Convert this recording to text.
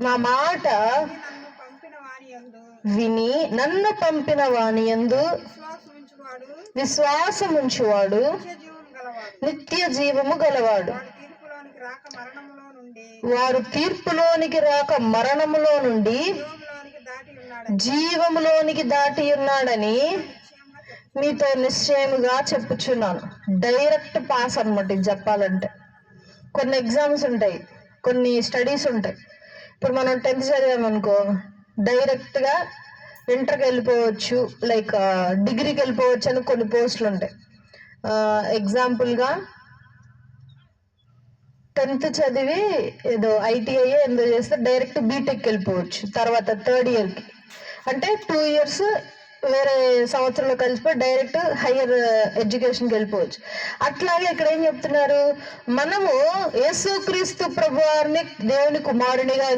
నా మాట విని నన్ను పంపిన వాని యందు విశ్వాసముంచువాడు నిత్య జీవము గలవాడు. వారు తీర్పులోనికి రాక మరణములో నుండి జీవములోనికి దాటి ఉన్నాడని మీతో నిశ్చయముగా చెప్పుచున్నాను. డైరెక్ట్ పాస్ అన్నమాట ఇది చెప్పాలంటే. కొన్ని ఎగ్జామ్స్ ఉంటాయి, కొన్ని స్టడీస్ ఉంటాయి. ఇప్పుడు మనం 10th చదివామనుకో, డైరెక్ట్గా ఇంటర్కి వెళ్ళిపోవచ్చు, లైక్ డిగ్రీకి వెళ్ళిపోవచ్చు అని కొన్ని పోస్టులు ఉంటాయి. ఎగ్జాంపుల్గా 10th చదివి ఏదో ITI ఎందో చేస్తే డైరెక్ట్ బీటెక్ వెళ్ళిపోవచ్చు తర్వాత 3rd ఇయర్కి. అంటే 2 years వేరే సంవత్సరంలో కలిసిపోయి డైరెక్ట్ హయ్యర్ ఎడ్యుకేషన్కి వెళ్ళిపోవచ్చు. అట్లాగే ఇక్కడ ఏం చెప్తున్నారు, మనము యేసుక్రీస్తు ప్రభువారిని దేవుని కుమారునిగా